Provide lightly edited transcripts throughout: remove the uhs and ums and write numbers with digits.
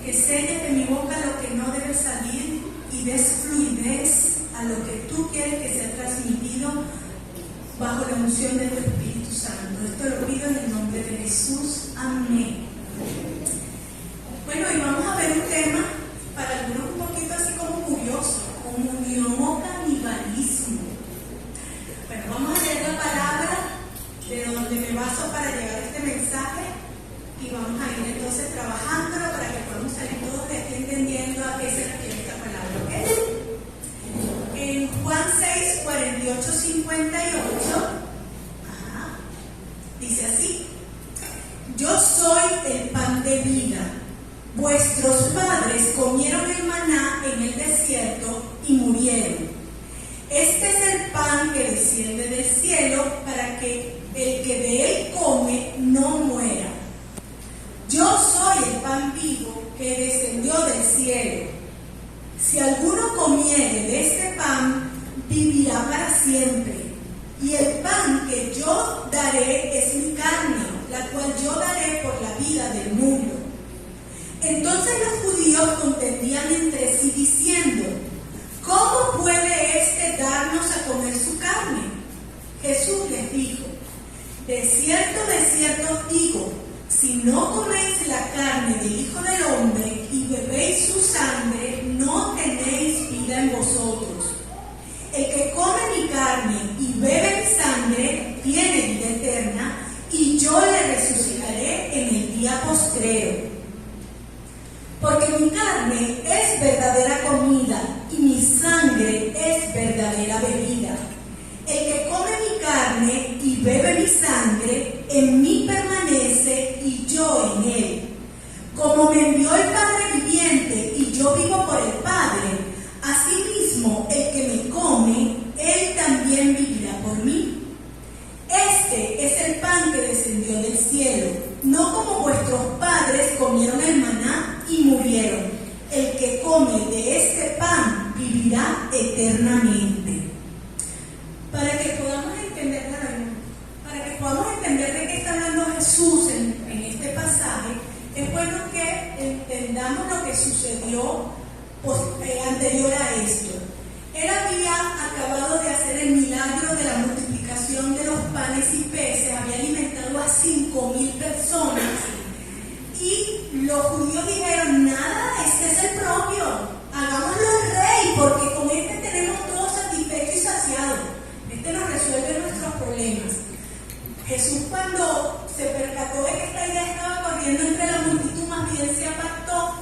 que selles de mi boca lo que no debe salir y des fluidez a lo que tú quieres que sea transmitido bajo la unción de tu Espíritu Santo. Esto lo pido en el nombre de Jesús. Amén. Bueno, y vamos a ver un tema para algunos un poquito así como curioso: comunión o canibalismo. Bueno, vamos a leer la palabra de donde me baso para llegar a este mensaje y vamos a ir entonces trabajándolo para que podamos salir todos de aquí entendiendo a qué se refiere esta palabra, ¿ok? En Juan 6, 48, 58, dice así: yo soy el pan de vida. Vuestros padres comieron el maná en el desierto y murieron. Este es el pan que desciende del cielo para que el que de él come no muera. Yo soy el pan vivo que descendió del cielo. Si alguno comiere de este pan, vivirá para siempre. Y el pan que yo daré es mi carne, la cual yo daré por la vida del mundo. Entonces los judíos contendían entre sí diciendo: ¿cómo puede éste darnos a comer su carne? Jesús les dijo: de cierto os digo, si no coméis la carne del Hijo del Hombre y bebéis su sangre, no tenéis vida en vosotros. El que come mi carne y bebe mi sangre tiene vida eterna, y yo le resucitaré en el día postrero. Porque mi carne es verdadera comida y mi sangre es verdadera bebida. El que come mi carne y bebe mi sangre, en mí permanece y yo en él. Como me envió el Padre viviente y yo vivo por el Padre, asimismo el que me come, él también vivirá por mí. Este es el pan que descendió del cielo, no como vuestros padres comieron el maná y murieron. El que come de este pan vivirá eternamente. Para que podamos entender, de qué está hablando Jesús en este pasaje, es bueno que entendamos lo que sucedió anterior a esto. Él había acabado de hacer el milagro de la multiplicación de los panes y peces, había alimentado a 5,000 personas, y los judíos dijeron: nada, este es el propio, hagámoslo el rey, porque con este tenemos todo satisfecho y saciado, este nos resuelve nuestros problemas. Jesús, cuando se percató de que esta idea estaba corriendo entre la multitud, más bien se apartó.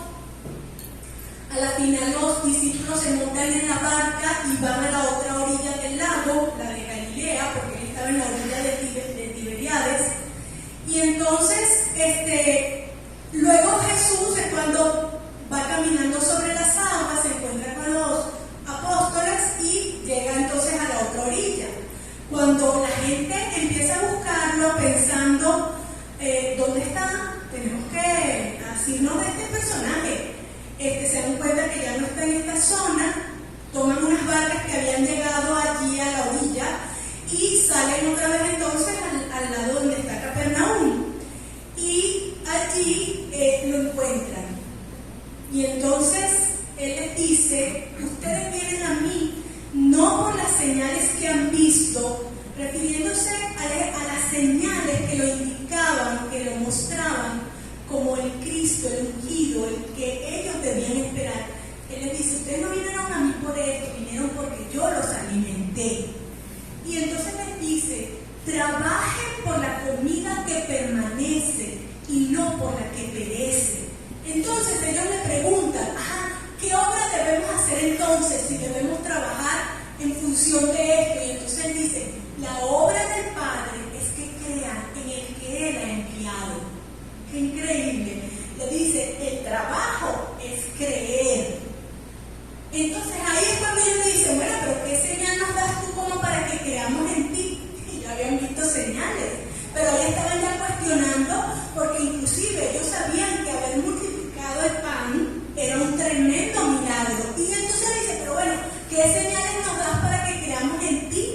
A la final los discípulos se montan en la barca y van a la otra orilla del lago, la de Galilea, porque él estaba en la orilla de Tiberíades. Y entonces, luego Jesús, cuando va caminando sobre las aguas, se encuentra con los apóstoles y llega entonces a la otra orilla. Cuando la gente empieza a buscarlo pensando, ¿dónde está? Tenemos que asirnos de este personaje. Se dan cuenta que ya no está en esta zona, toman unas barcas que habían llegado allí a la orilla y salen otra vez entonces al lado donde está Capernaum. Y allí lo encuentran. Y entonces él les dice: ustedes vienen a mí no por las señales que han visto, refiriéndose a las señales que lo indicaban, que lo mostraban como el Cristo, el ungido, el que ellos debían esperar. Él les dice: ustedes no vinieron a mí por esto, vinieron porque yo los alimenté. Y entonces les dice: trabajen por la comida que permanece y no por la que perece. Entonces ellos le preguntan: ¿qué obra debemos hacer entonces si debemos trabajar en función de esto? Y entonces él dice: la obra del Padre es que crean en el que Él ha enviado. ¡Qué increíble! Le dice: el trabajo es creer. Entonces ahí es cuando ellos le dicen: bueno, pero ¿qué señal nos das tú como para que creamos en ti? Y ya habían visto señales, pero ahí estaban ya cuestionando, porque inclusive ellos sabían que haber multiplicado el pan era un tremendo milagro. Y entonces le dice: pero bueno, ¿qué señales nos das para que creamos en ti?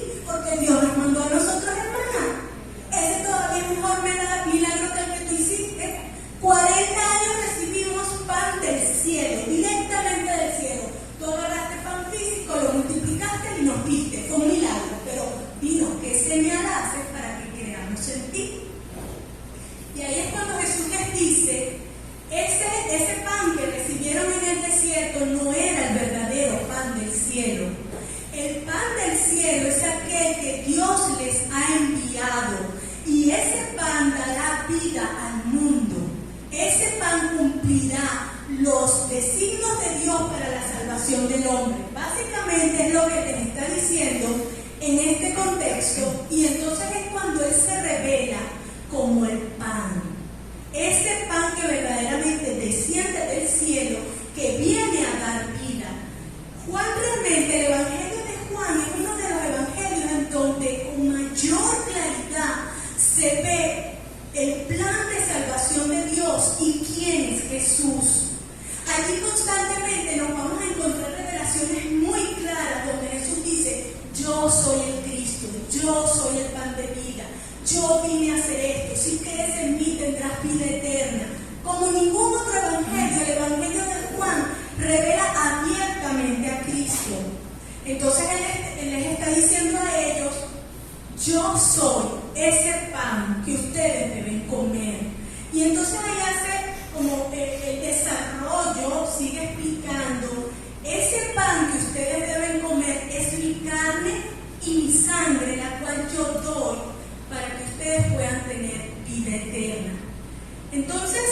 vida al mundo. Ese pan cumplirá los designios de Dios para la salvación del hombre. Básicamente es lo que te está diciendo en este contexto, y entonces es cuando Él se revela como el pan. Ese pan que verdaderamente desciende del cielo, que viene a dar vida. Juan, realmente, el Evangelio de Juan es uno de los evangelios en donde con mayor claridad se ve el plan de salvación de Dios y quién es Jesús. Allí constantemente nos vamos a encontrar revelaciones muy claras donde Jesús dice: yo soy el Cristo, yo soy el pan de vida, yo vine a hacer esto, si crees en mí tendrás vida eterna. Como ningún otro evangelio, el evangelio de Juan revela abiertamente a Cristo. Entonces Él les está diciendo a ellos: yo soy ese pan que ustedes deben comer. Y entonces ahí hace como el desarrollo, sigue explicando: ese pan que ustedes deben comer es mi carne y mi sangre, la cual yo doy para que ustedes puedan tener vida eterna. Entonces,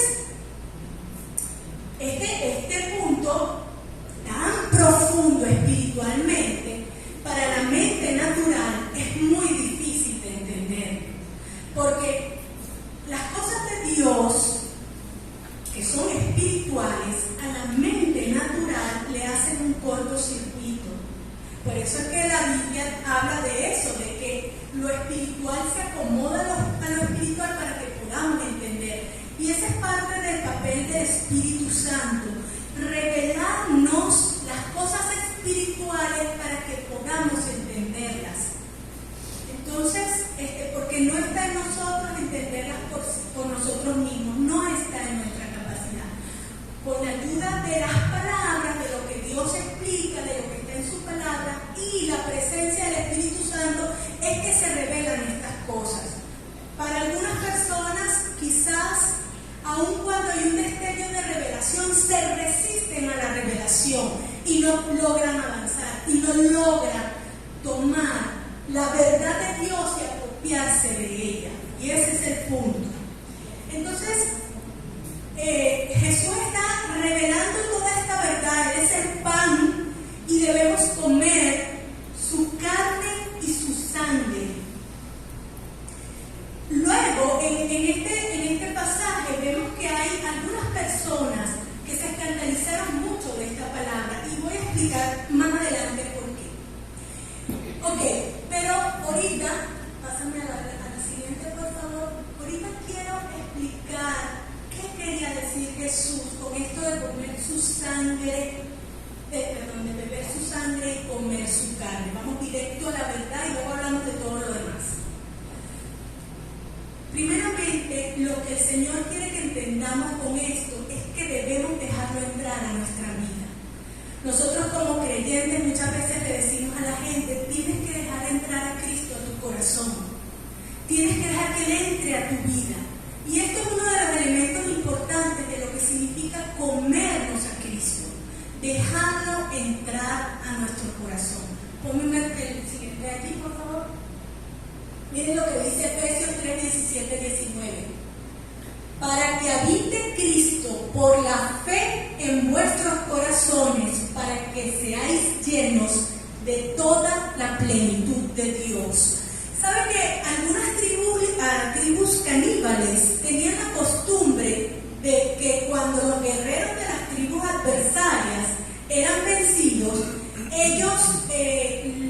este punto tan profundo espiritualmente, para la mente natural es muy difícil de entender, porque las cosas de Dios, que son espirituales, a la mente natural le hacen un cortocircuito. Por eso es que la Biblia habla de eso, de que lo espiritual se acomoda a lo espiritual para que podamos entender. Y esa es parte del papel del Espíritu Santo, revelarnos las cosas espirituales para que podamos entenderlas. Entonces, porque no está en nosotros entenderlas por nosotros mismos, no está en nuestra capacidad. Con la ayuda de las palabras, de lo que Dios explica, de lo que está en su palabra y la presencia del Espíritu Santo, es que se revelan estas cosas. Para algunas personas, quizás, aun cuando hay un destello de revelación, se resisten a la revelación y no logran avanzar, y no logran tomar la verdad de Dios y apropiarse de ella. Y ese es el punto. Entonces, Jesús está revelando toda esta verdad. Él es el pan y debemos comer su carne y su sangre. Luego, en este pasaje vemos que hay algunas personas que se escandalizaron mucho de esta palabra, y voy a explicar más adelante por qué. Ok, pero ahorita, pásame a la siguiente, por favor. Ahorita quiero explicar qué quería decir Jesús con esto de comer su sangre, de beber su sangre y comer su carne. Vamos directo a la verdad y luego hablamos de todo lo demás. Primeramente, lo que el Señor quiere que entendamos con esto es que debemos dejarlo entrar a nuestra vida. Nosotros como creyentes muchas veces le decimos a la gente: tienes que dejar entrar a Cristo a tu corazón, tienes que dejar que Él entre a tu vida. Y esto es uno de los elementos importantes de lo que significa comernos a Cristo, dejarlo entrar a nuestro corazón. Ponme el siguiente allí, por favor. Miren lo que dice Efesios 3, 17, 19. Para que habite Cristo por la fe en vuestros corazones, para que seáis llenos de toda la plenitud de Dios. ¿Saben que algunas tribus caníbales tenían la costumbre de que cuando los guerreros de las tribus adversarias eran vencidos, ellos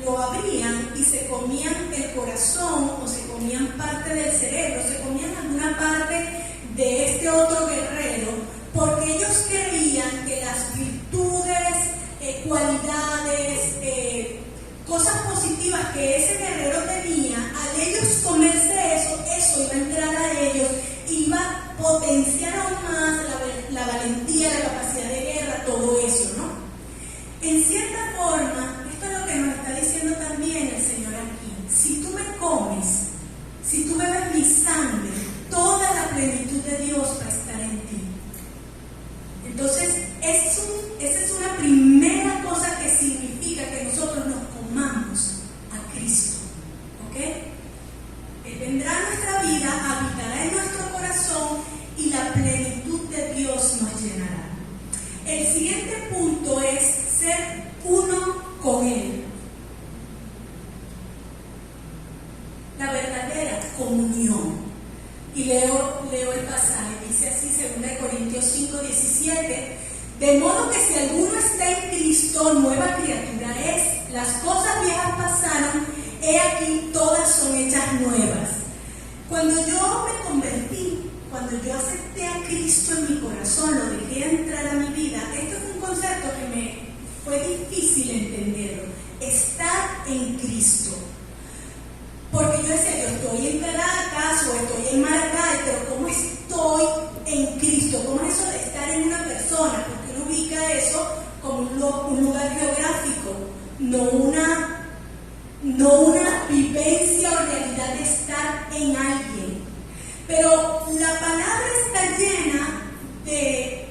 lo abrían y se comían el corazón, o se comían parte del cerebro, se comían alguna parte de este otro guerrero, porque ellos creían que las virtudes, cualidades, cosas positivas que ese guerrero tenía, al ellos comerse eso iba a entrar a ellos, iba a potenciar aún más la valentía, la capacidad de guerra, todo eso, ¿no? En cierta forma, esto es lo que nos está diciendo también el Señor aquí. Si tú me comes, si tú bebes mi sangre, toda la plenitud de Dios va a estar en ti. Entonces, esa es una primera cosa que significa que nosotros nos comamos a Cristo. ¿Ok? Él vendrá a nuestra vida, habitará en nuestro corazón y la plenitud de Dios nos llenará. El siguiente punto es ser uno con Él. La verdadera comunión. Y leo el pasaje, dice así, 2 Corintios 5:17, de modo que si alguno está en Cristo, nueva criatura es. Las cosas viejas pasaron, he aquí todas son hechas nuevas. Cuando yo me convertí, cuando yo acepté a Cristo en mi corazón, lo dejé entrar a mi vida, esto es un concepto que me fue difícil entenderlo, estar en Cristo. Porque yo decía, yo estoy en Caracas o estoy en Maracay, pero ¿cómo estoy en Cristo? ¿Cómo es eso de estar en una persona? Porque uno ubica eso como un lugar geográfico, no una vivencia o realidad de estar en alguien. Pero la palabra está llena de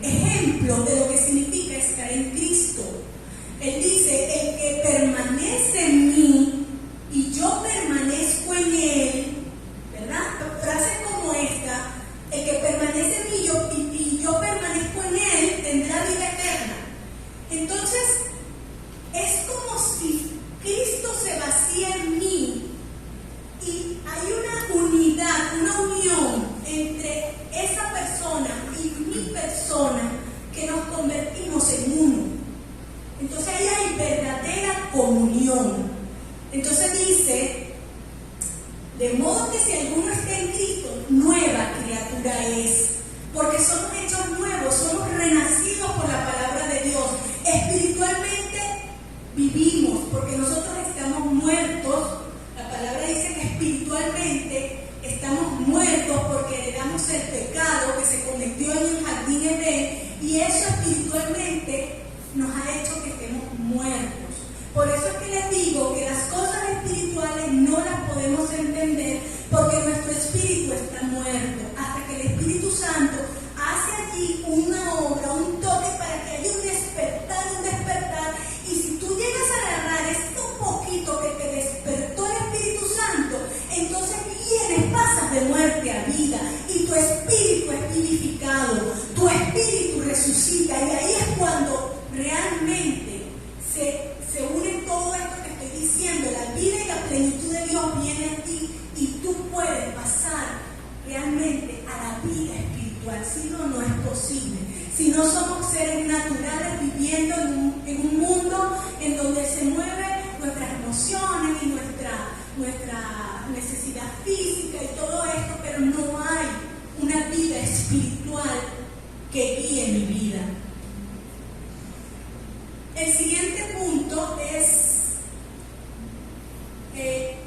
ejemplos de lo que significa estar en Cristo. Él dice, el que permanece en mí y yo permanezco en Él, ¿verdad? Frases como esta, el que permanece en mí y yo permanezco en Él, tendrá vida eterna. Entonces, es como si Cristo se vacía en mí y hay una unidad, una unión entre esa persona y mi persona que nos convertimos en uno. Entonces ahí hay verdadera comunión. Entonces dice, de modo que si alguno está en Cristo, nueva criatura es. Porque somos hechos nuevos, somos renacidos por la palabra de Dios. Espiritualmente vivimos, porque nosotros estamos muertos. La palabra dice que espiritualmente estamos muertos porque heredamos el pecado que se cometió en el jardín Edén, y eso espiritualmente nos ha hecho que estemos muertos. Por eso es que les digo que las cosas espirituales no las podemos entender porque nuestro espíritu está muerto, hasta que el Espíritu Santo hace allí una obra, un toque para que haya un despertar, y si tú llegas a agarrar esto poquito que te despertó el Espíritu Santo, entonces vienes, pasas de muerte a vida y tu espíritu es vivificado, tu espíritu resucita, y ahí es cuando realmente se une todo esto que estoy diciendo, la vida y la plenitud de Dios viene a ti y tú puedes pasar realmente a la vida espiritual. Si no, no es posible. Si no somos seres naturales viviendo en un mundo en donde se mueven nuestras emociones y nuestra necesidad física y todo esto, pero no hay una vida espiritual que guíe mi vida. El siguiente punto es que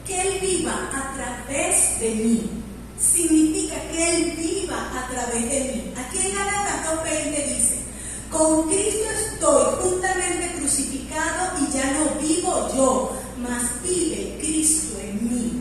Él viva a través de mí. Significa que Él viva a través de mí. Aquí en Gálatas 2:20 dice, con Cristo estoy juntamente crucificado y ya no vivo yo, mas vive Cristo en mí.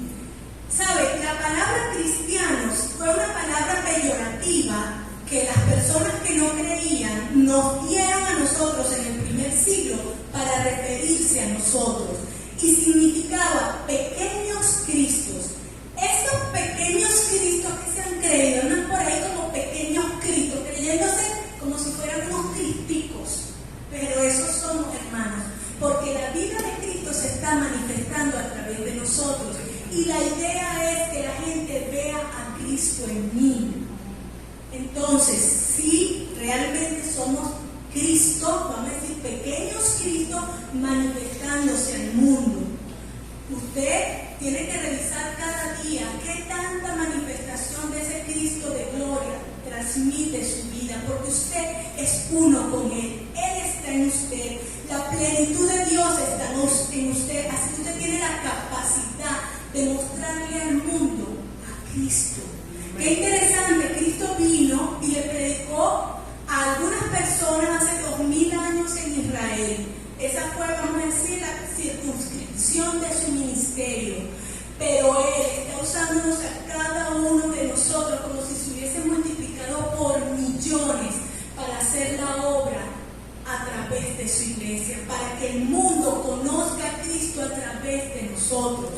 ¿Sabe? La palabra cristianos fue una palabra peyorativa que las personas que no creían nos dieron a nosotros en el primer siglo para referirse a nosotros, y significaba pequeños cristos. Estos pequeños cristos que se han creído andan por ahí como pequeños cristos, creyéndose como si fueran unos cristicos, pero esos somos, hermanos, porque la vida de Cristo se está manifestando a través de nosotros, y la idea es que la gente vea a Cristo en mí. Entonces, si realmente somos Cristo, vamos a decir pequeños Cristos manifestándose al mundo, usted tiene que revisar cada día qué tanta manifestación de ese Cristo de gloria transmite su vida, porque usted es uno con Él, Él está en usted, la plenitud de Dios está en usted, así que usted tiene la capacidad de mostrarle al mundo a Cristo. Qué interesante, Cristo vino y le predicó a algunas personas hace 2000 años en Israel. Esa fue, vamos a decir, la circunscripción de su ministerio. Pero Él está usándonos a cada uno de nosotros como si se hubiese multiplicado por millones para hacer la obra a través de su iglesia, para que el mundo conozca a Cristo a través de nosotros.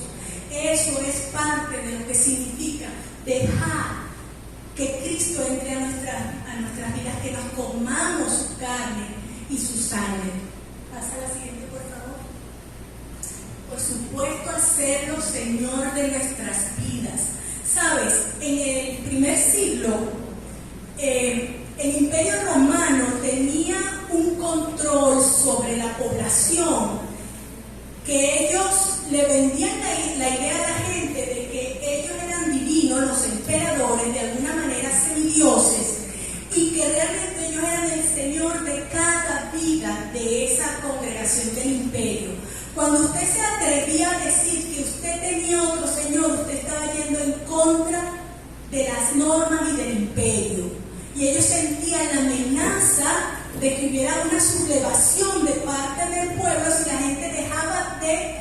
Eso es parte de lo que significa dejar que Cristo entre a nuestras vidas, que nos comamos su carne y su sangre. Pasa a la siguiente, por favor. Por supuesto, hacerlo Señor de nuestras vidas. Sabes, en el primer siglo, el Imperio Romano tenía un control sobre la población, que ellos le vendían la idea a la gente de que ellos eran divinos, los emperadores, de alguna manera semidioses, y que realmente ellos eran el Señor de cada vida de esa congregación del imperio. Cuando usted se atrevía a decir que usted tenía otro Señor, usted estaba yendo en contra de las normas y del imperio. Y ellos sentían la amenaza de que hubiera una sublevación de parte del pueblo si la gente dejaba de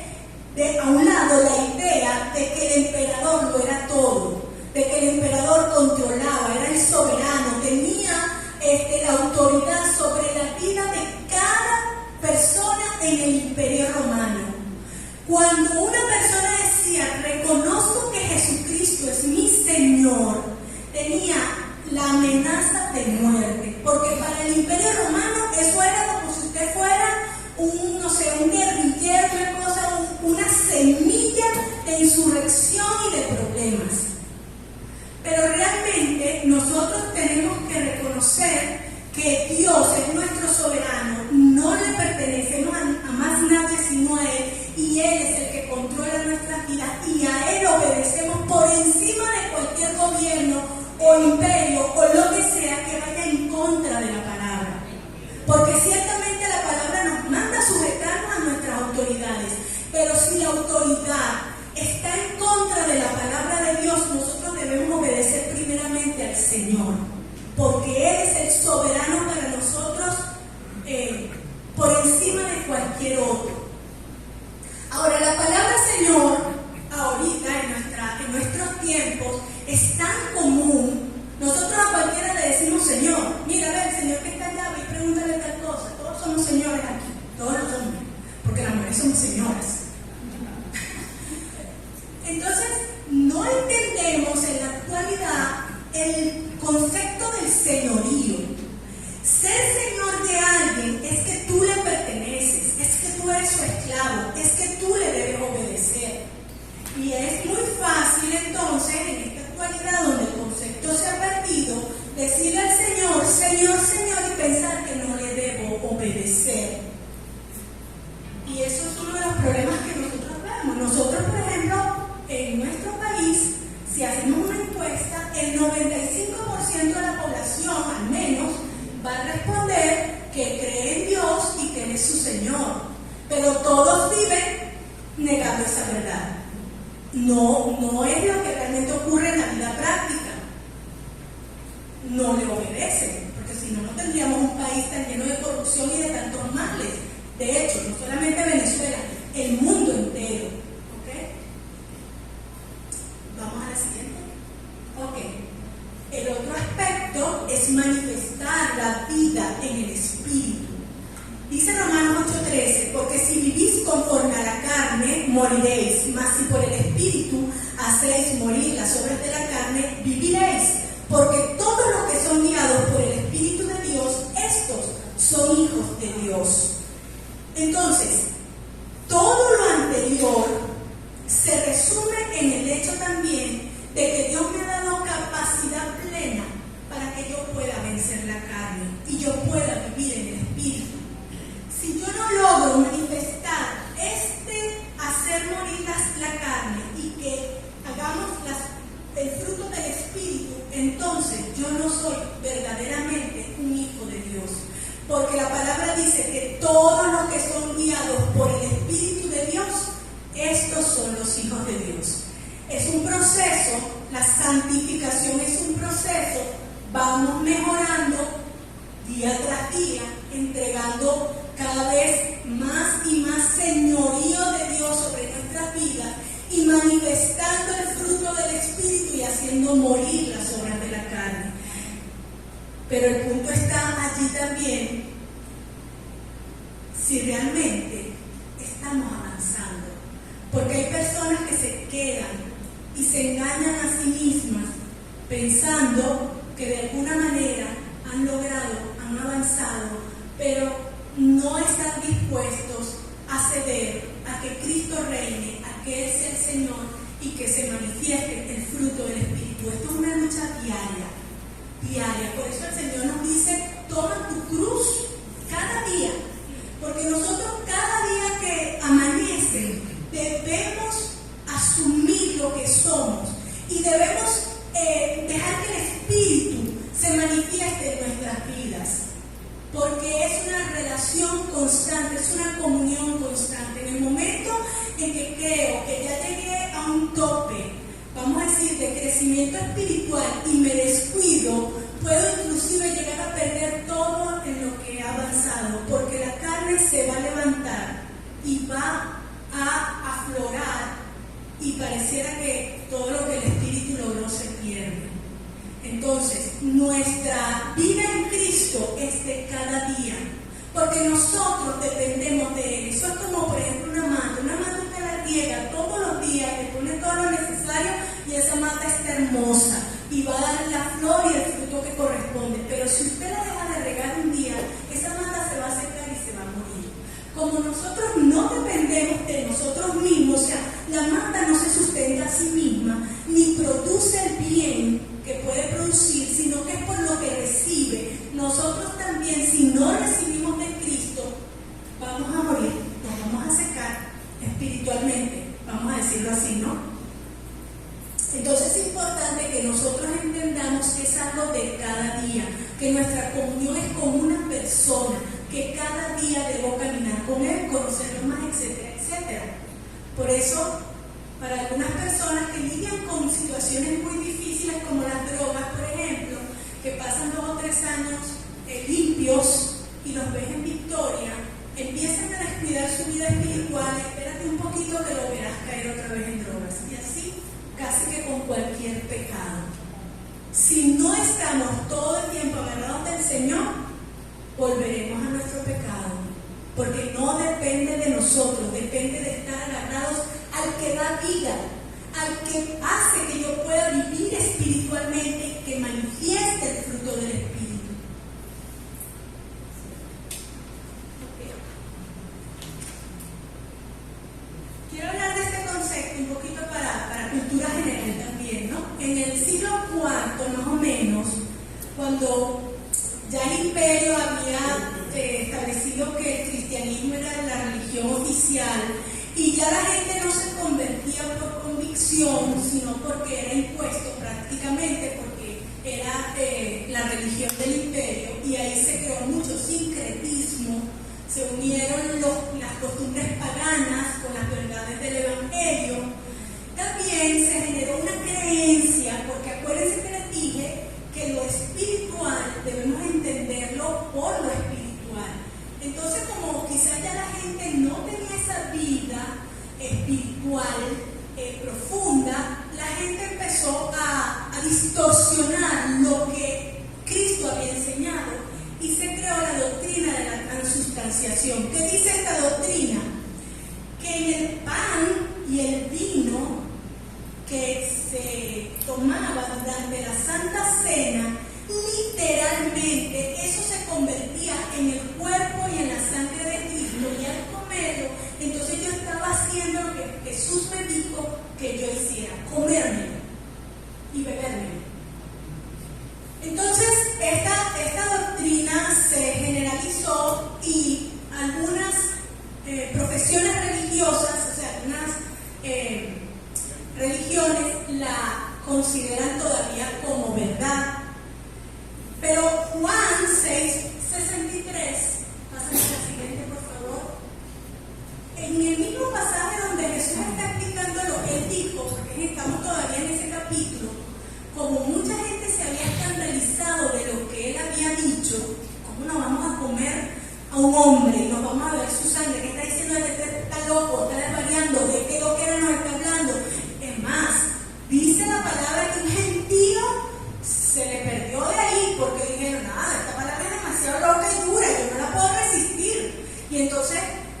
a un lado la idea de que el emperador lo era todo, de que el emperador controlaba, era el soberano, tenía la autoridad sobre la vida de cada persona en el Imperio Romano. Cuando una persona decía, reconozco que Jesucristo es mi Señor, tenía la amenaza de muerte, porque para el Imperio Romano eso era como si usted fuera un guerrillero, una semilla de insurrección y de problemas. Pero realmente nosotros tenemos que reconocer que Dios es nuestro soberano, no le pertenecemos a más nadie sino a Él, y Él es el que controla nuestras vidas, y a Él obedecemos por encima de cualquier gobierno o imperio o lo que sea que vaya en contra de la palabra. Porque ciertamente la palabra nos manda a sujetarnos a nuestras autoridades, pero si la autoridad está en contra de la palabra de Dios, nosotros debemos obedecer primeramente al Señor, porque Él es el soberano para nosotros por encima de cualquier otro. Ahora, la palabra Señor, ahorita en nuestros tiempos, es tan común. Nosotros a cualquiera le decimos Señor. Mira, ve, el Señor que está allá, ve y pregúntale tal cosa. Todos somos señores aquí, todos los hombres, porque las mujeres somos señoras. Entonces, no entendemos en la actualidad el concepto del señorío. Ser señor de alguien es que tú le perteneces, es que tú eres su esclavo, es que tú le debes obedecer. Y es muy fácil entonces, en esta actualidad donde el concepto se ha perdido, decirle al Señor, Señor, Señor, y pensar que no le debo obedecer. Y eso es uno de los problemas que nosotros vemos. Nosotros, por ejemplo, en nuestro país, si hacemos una encuesta, el 95% de la población, al menos, va a responder que cree en Dios y que Él es su Señor. Pero todos viven negando esa verdad. No es lo que realmente ocurre en la vida práctica. No le obedecen, porque si no, no tendríamos un país tan lleno de corrupción y de tantos males. De hecho, no solamente Venezuela, el mundo entero. ¿Ok? Vamos a la siguiente. Ok. El otro aspecto es manifestar la vida en el Espíritu. Dice Romanos 8:13, porque si vivís conforme a la carne, moriréis, mas si por el Espíritu hacéis morir las obras de la carne, viviréis. Porque todos los que son guiados por el Espíritu de Dios, estos son hijos de Dios. Entonces, todo lo anterior se resume en el hecho también de que Dios me ha dado capacidad plena para que yo pueda vencer la carne y yo pueda vivir en el Espíritu. Si yo no logro manifestar hacer morir la carne y que hagamos el fruto del Espíritu, entonces yo no soy verdaderamente un hijo de Dios. Porque la palabra dice que todos los que son guiados por el Espíritu de Dios, estos son los hijos de Dios. Es un proceso, la santificación es un proceso, vamos mejorando día tras día, entregando cada vez más y más señorío de Dios sobre nuestras vidas y manifestando el fruto del Espíritu y haciendo morir las obras de la carne. Pero el punto está allí también, si realmente estamos avanzando. Porque hay personas que quedan y se engañan a sí mismas pensando que de alguna manera han logrado, han avanzado, pero no están dispuestos a ceder a que Cristo reine, a que Él sea el Señor y que se manifieste el fruto del Espíritu. Esto es una lucha diaria. Por eso el Señor nos dice, toma tu cruz cada día, porque nosotros cada día que amanece debemos asumir lo que somos y debemos dejar que el Espíritu se manifieste en nuestras vidas, porque es una relación constante, es una comunión constante. En el momento en que creo que ya llegué a un tope, vamos a decir, de crecimiento espiritual y me descuido, puedo inclusive llegar a perder todo en lo que he avanzado, porque la carne se va a levantar y va a aflorar y pareciera que todo lo que el Espíritu logró se pierde. Entonces, nuestra vida en Cristo es de cada día, porque nosotros dependemos de Él. Eso es como, por ejemplo, una mata usted la riega todos los días, le pone todo lo necesario y esa mata está hermosa y va a dar la flor y el fruto que corresponde. Pero si usted la deja de regar un día, esa mata se va a secar y se va a morir. Como nosotros no dependemos de nosotros mismos, o sea, la mata no se sustenta a sí misma, ni produce el bien que puede producir, sino que es por lo que recibe. Nosotros también, si no recibimos de Cristo, vamos a morir, nos vamos a secar espiritualmente, vamos a decirlo así, ¿no? Entonces es importante que nosotros entendamos que es algo de cada día, que nuestra comunión es con una persona, que cada día debo caminar con Él, conocerlo más, etcétera, etcétera. Por eso, para algunas personas que lidian con situaciones muy difíciles como las drogas, por ejemplo, que pasan 2 o 3 años limpios y los ves en victoria, empiezan a descuidar su vida espiritual, espérate un poquito que lo verás caer otra vez en drogas. Y así casi que con cualquier pecado. Si no estamos todo el tiempo agarrados del Señor, volveremos a nuestro pecado, porque no depende de nosotros, depende de estar agarrados al que da vida, al que hace que yo pueda vivir espiritualmente y que manifieste el fruto del Espíritu. Quiero hablar de este concepto un poquito para cultura general también, ¿no? En el siglo IV, más o menos, cuando ya el imperio había establecido que el cristianismo era la religión oficial y ya la gente no se convertía por convicción, sino porque era impuesto prácticamente, porque era la religión del imperio, y ahí se creó mucho sincretismo, se unieron las costumbres paganas con las verdades del Evangelio. También se generó una creencia, porque acuérdense que les dije que lo espiritual debemos entenderlo por lo espiritual. Entonces, como quizás ya la gente no tenía esa vida espiritual profunda, la gente empezó a distorsionar lo que Cristo había enseñado y se creó la doctrina de la transustanciación. ¿Qué dice esta doctrina? Que en el pan y el vino que se tomaba durante la Santa Cena, literalmente eso se convertía en el cuerpo y en la sangre de Cristo, y al comerlo, entonces yo estaba haciendo lo que Jesús me dijo que yo hiciera, comérmelo y bebérmelo. Entonces esta doctrina se generalizó y algunas profesiones religiosas, o sea, algunas religiones la consideran todavía como verdad. Pero Juan 6:63, pásame la siguiente por favor, en el mismo pasaje donde Jesús está explicando lo que Él dijo, porque estamos todavía en ese capítulo, como mucha gente se había escandalizado de lo que Él había dicho, ¿cómo nos vamos a comer a un hombre y nos vamos a ver su sangre? ¿Qué está diciendo? Este está loco, está desvariando, ¿de qué loquera nos está hablando? Es más, dice la palabra que un gentío se le perdió de ahí porque dijeron, nada, esta palabra es demasiado loca y dura, yo no la puedo resistir. Y entonces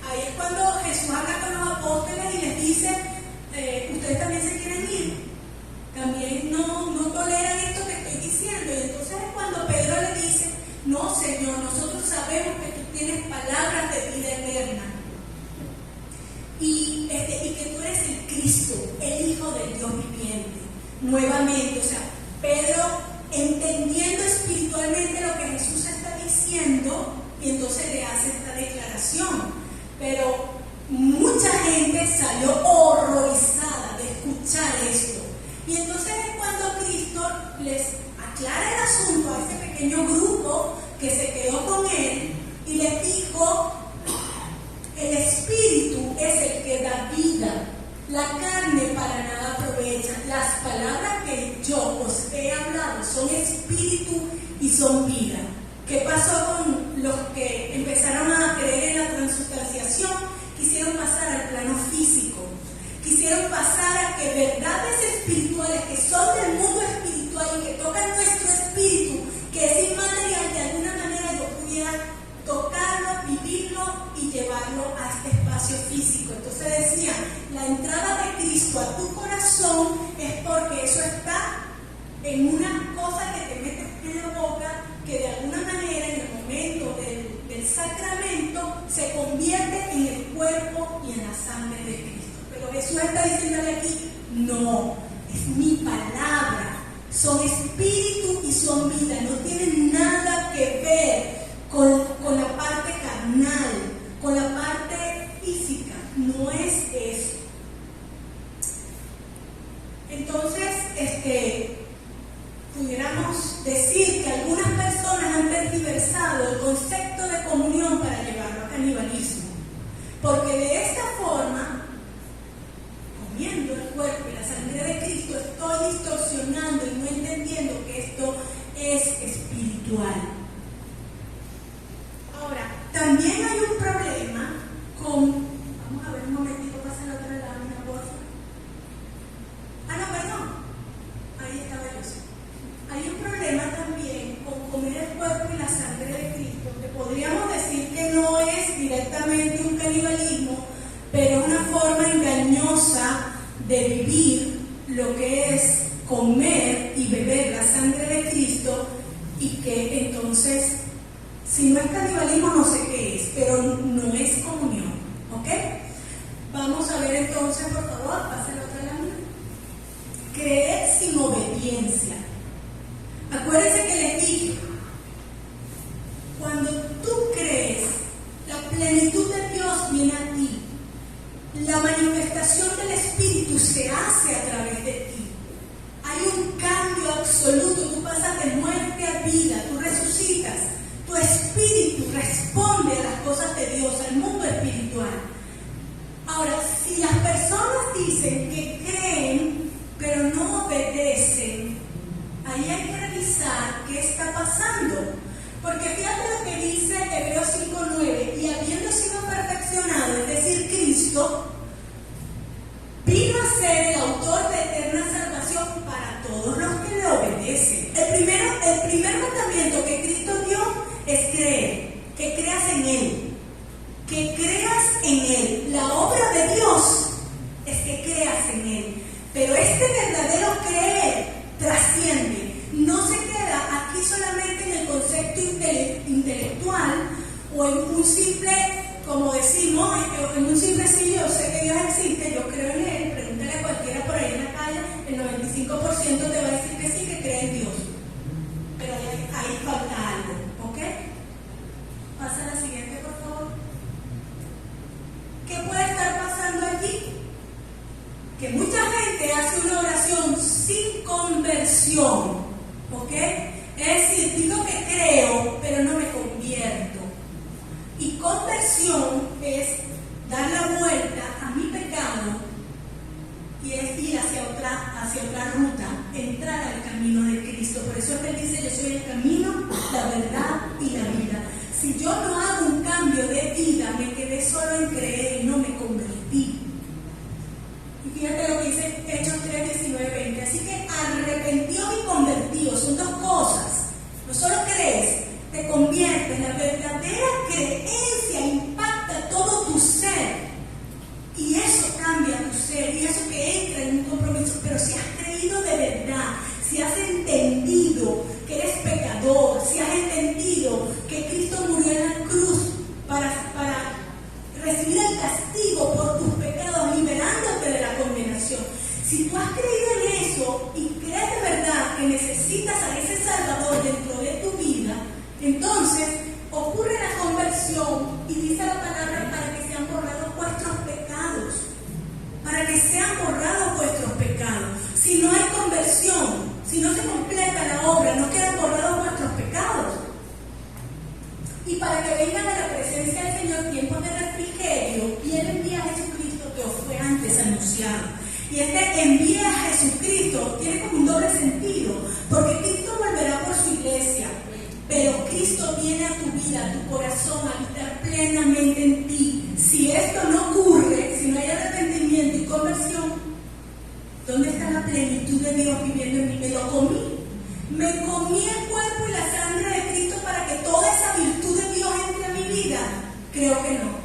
ahí es cuando Jesús habla con los apóstoles y les dice, ustedes ustedes también se quieren ir, también no toleran esto que estoy diciendo. Y entonces es cuando Pedro le dice, no, Señor, nosotros sabemos que tú tienes palabras de vida eterna y que tú eres el Cristo, el Hijo del Dios viviente. Nuevamente, o sea, Pedro entendiendo espiritualmente lo que Jesús está diciendo, y entonces le hace esta declaración. Pero mucha gente salió horrorizada de escuchar esto. Y entonces es cuando Cristo les aclara el asunto a ese pequeño grupo que se quedó con él y les dijo: el Espíritu es el que da vida, la carne para nada aprovecha. Las palabras que yo os he hablado son espíritu y son vida. ¿Qué pasó con los que empezaron a creer en la transubstanciación? Quisieron pasar al plano físico, quisieron pasar a que verdades espirituales que son del mundo espiritual y que tocan nuestro espíritu, que es inmaterial, de alguna manera yo pudiera tocarlo, vivirlo y llevarlo a este espacio físico. Entonces decía, la entrada de Cristo a tu corazón es porque eso está en una cosa que te metes en la boca, que de alguna manera en el momento del sacramento se convierte en el cuerpo y en la sangre de Cristo. Pero Jesús está diciéndole aquí, no, es mi palabra, son espíritu y son vida, no tienen nada que ver con la parte carnal, con la parte física, no es eso. Entonces, pudiéramos decir que algunas personas han tergiversado el concepto de comunión para llevarlo a canibalismo, porque de esta forma, comiendo el cuerpo y la sangre de Cristo, estoy distorsionando y no entendiendo que esto es espiritual. Ahora, también hay un problema con, vamos a ver un momentito, pasa la otra lámina, por favor. Perdón, ahí estaba yo. Hay un problema también con comer el cuerpo y la sangre de Cristo, que podríamos decir que no es directamente un canibalismo, pero es una forma engañosa de vivir lo que es comer y beber la sangre de Cristo, y que entonces, si no es canibalismo, no sé qué es, pero no es comunión, ¿ok? Vamos a ver entonces, por favor, pase la otra lámina. Creer sin obediencia. Acuérdense que les dije, cuando tú crees, la plenitud de Dios viene a ti, la manifestación del Espíritu se hace a través de ti. Hay un cambio absoluto, tú pasas de muerte a vida, tú resucitas, tu espíritu responde a las cosas de Dios, al mundo espiritual. Ahora, si las personas dicen que creen, pero no obedecen, ahí hay que revisar qué está pasando. Porque fíjate lo que dice Hebreos 5:9, y habiendo sido perfeccionado, es decir, Cristo, vino a ser el autor de eterna salvación para todos los que le obedecen. El primer mandamiento que Cristo dio es creer, que creas en Él, que creas en Él. La obra de Dios es que creas en Él. Pero este verdadero creer trasciende, no se queda aquí solamente en el concepto intelectual o en un simple, como decimos, en un simple sí, yo sé que Dios existe, yo creo en Él. Pregúntale a cualquiera por ahí en la calle, el 95% te va a decir que sí, que cree en Dios. Pero ahí falta algo, ¿ok? Pasa a la siguiente, por favor. ¿Qué puede estar pasando allí? Que mucha gente hace una oración sin conversión, ¿ok? Es decir, digo que creo, pero no me convierto. Y conversión es dar la vuelta a mi pecado y es ir hacia otra ruta, entrar al camino de Cristo. Por eso Él dice, yo soy el camino, la verdad y la vida. Si yo no hago un cambio de vida, me quedé solo en creer y no me convertí. Y fíjate lo que dice Hechos 3:19-20. Así que arrepentido y convertido son dos cosas. No solo crees, te conviertes. La verdadera creencia impacta todo tu ser. Y eso cambia tu ser. Y eso que entra en si has entendido que eres pecador, si has entendido que Cristo murió en la cruz para recibir el castigo por tus pecados, liberándote de la condenación. Si tú has creído en eso y crees de verdad que necesitas a ese Salvador dentro de tu vida, entonces ocurre la conversión y dice la palabra para que sean borrados vuestros pecados. Para que sean borrados vuestros pecados. Si no hay conversión, si no se completa la obra, no quedan borrados vuestros pecados. Y para que vengan a la presencia del Señor tiempos de refrigerio, y Él envía a Jesucristo que os fue antes anunciado. Y este envía a Jesucristo tiene como un doble sentido, porque Cristo volverá por su iglesia, pero Cristo viene a tu vida, a tu corazón, a habitar plenamente en ti. Si esto no ocurre, si no hay arrepentimiento y conversión, ¿dónde está la plenitud de Dios viviendo en mí? Me lo comí. Me comí el cuerpo y la sangre de Cristo para que toda esa virtud de Dios entre a mi vida. Creo que no.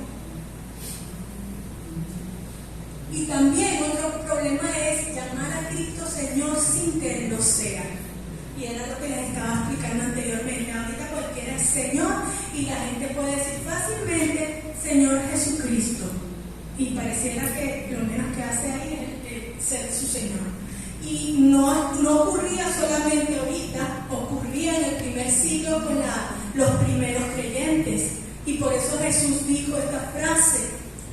Y también otro problema es llamar a Cristo Señor sin que Él lo sea. Y era lo que les estaba explicando anteriormente. Ahorita cualquiera es Señor y la gente puede decir fácilmente Señor Jesucristo. Y pareciera que lo menos que hace ahí es ser su Señor. Y no ocurría solamente ahorita, ocurría en el primer siglo con los primeros creyentes. Y por eso Jesús dijo esta frase: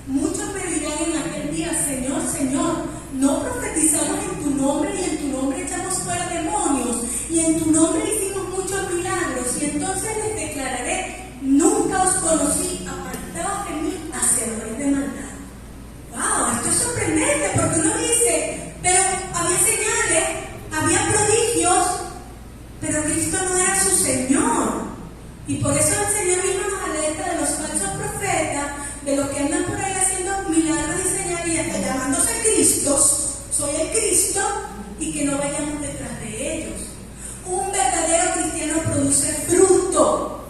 muchos me dirán en aquel día, Señor, Señor, no profetizamos en tu nombre y en tu nombre echamos fuera demonios y en tu nombre hicimos muchos milagros. Y entonces les declararé: nunca os conocí, apartados de mí, hacedores de maldad. ¡Wow! Esto es sorprendente porque uno dice, pero había señales, había prodigios, pero Cristo no era su Señor. Y por eso el Señor mismo nos alerta de los falsos profetas, de los que andan por ahí haciendo milagros y señales y hasta llamándose Cristos, soy el Cristo, y que no vayamos detrás de ellos. Un verdadero cristiano produce fruto.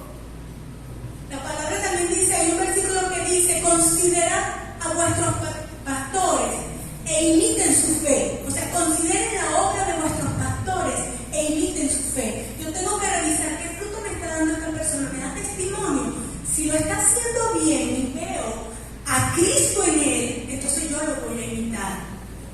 La palabra también dice, hay un versículo que dice: considerad a vuestros pastores e imiten su fe. O sea, consideren la obra de vuestros pastores e imiten su fe. Yo tengo que revisar qué fruto me está dando esta persona, me da testimonio. Si lo está haciendo bien y veo a Cristo en él, entonces yo lo voy a imitar.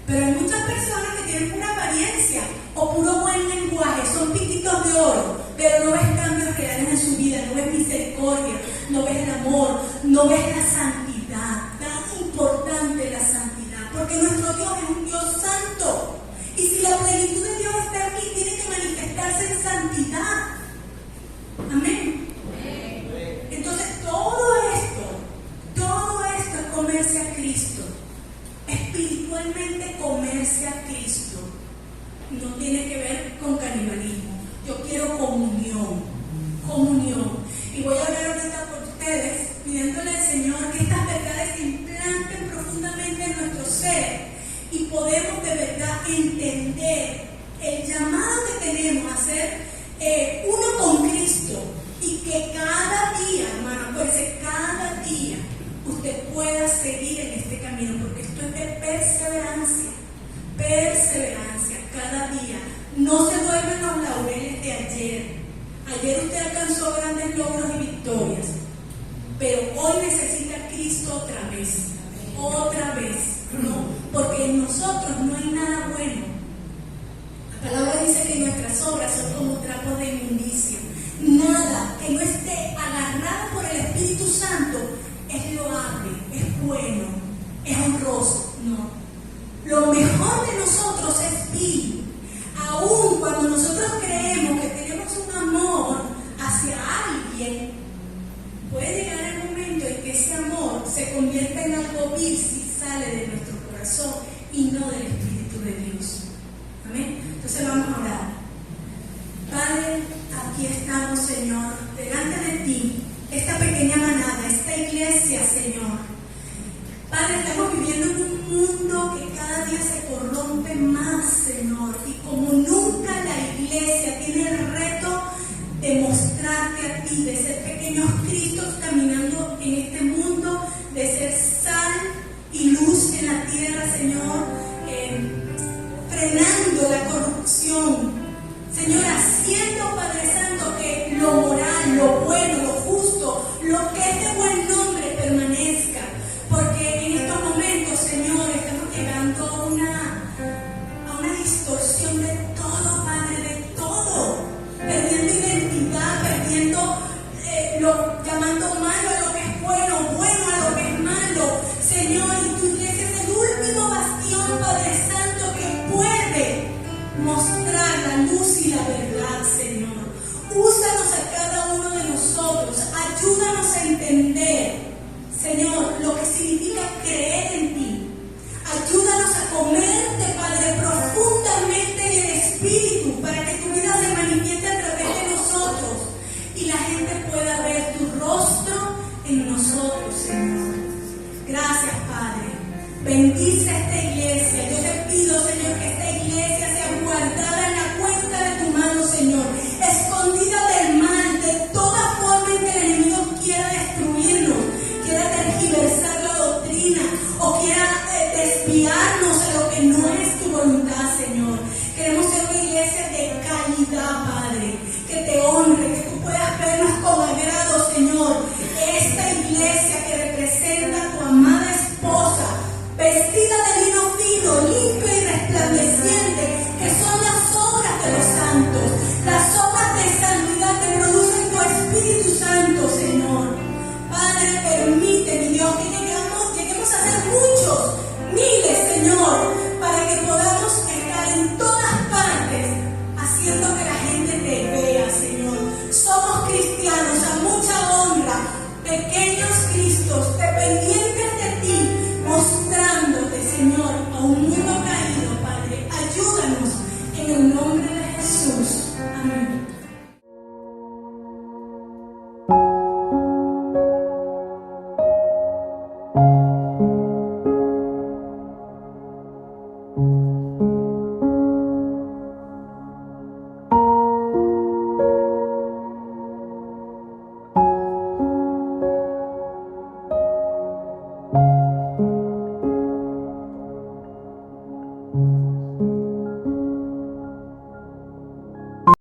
Pero hay muchas personas que tienen una apariencia o puro buen lenguaje, son pititos de oro, pero no ves cambios reales en su vida, no ves misericordia, no ves el amor, no ves la santidad. Tan importante la santidad, porque nuestro Dios es un Dios santo. Y si la plenitud de Dios está aquí, tiene que manifestarse en santidad. Amén. Entonces todo esto es comerse a Cristo. Espiritualmente comerse a Cristo no tiene que ver con canibalismo. Yo quiero comunión. Y voy a hablar ahorita por ustedes, pidiéndole al Señor que estas verdades se implanten profundamente en nuestro ser y podemos de verdad entender el llamado que tenemos a ser uno con Cristo, y que cada día, hermano, acuérdense, cada día usted pueda seguir en este camino, porque esto es de perseverancia, cada día. No se duermen los laureles de ayer. Ayer usted alcanzó grandes logros y victorias, pero hoy necesita a Cristo otra vez, ¿no? Porque en nosotros no hay nada bueno. La palabra dice que nuestras obras son como trapos de inmundicia. Nada que no esté agarrado por el Espíritu Santo es loable, es bueno, es honroso. No. Lo mejor de nosotros es vivir. Aún cuando nosotros creemos que tenemos un amor hacia alguien, puede llegar el momento en que ese amor se convierta en algo vil si sale de nuestro corazón y no del Espíritu de Dios. Amén. Entonces vamos a orar. Padre, aquí estamos, Señor, delante de ti, esta pequeña manada, esta iglesia, Señor. Padre, estamos viviendo en un mundo que cada día se corrompe más, Señor, y como nunca la iglesia tiene el reto de mostrarte a ti, de ser pequeños Cristos caminando en este mundo, de ser sal y luz en la tierra, Señor, frenando la corrupción, nosotros. Ayúdanos a entender, Señor, lo que significa creer en ti. Ayúdanos a comerte, Padre, profundamente en el Espíritu, para que tu vida se manifieste a través de nosotros y la gente pueda ver tu rostro en nosotros, Señor. Gracias, Padre. Bendice esta iglesia. Yo te pido, Señor, que esta iglesia sea guardada en la cuenca de tu mano, Señor, escondida del mal, de toda forma en que el enemigo quiera destruirnos, quiera tergiversar la doctrina o quiera desviarnos a lo que no es tu voluntad, Señor. Queremos ser una iglesia de calidad, Padre.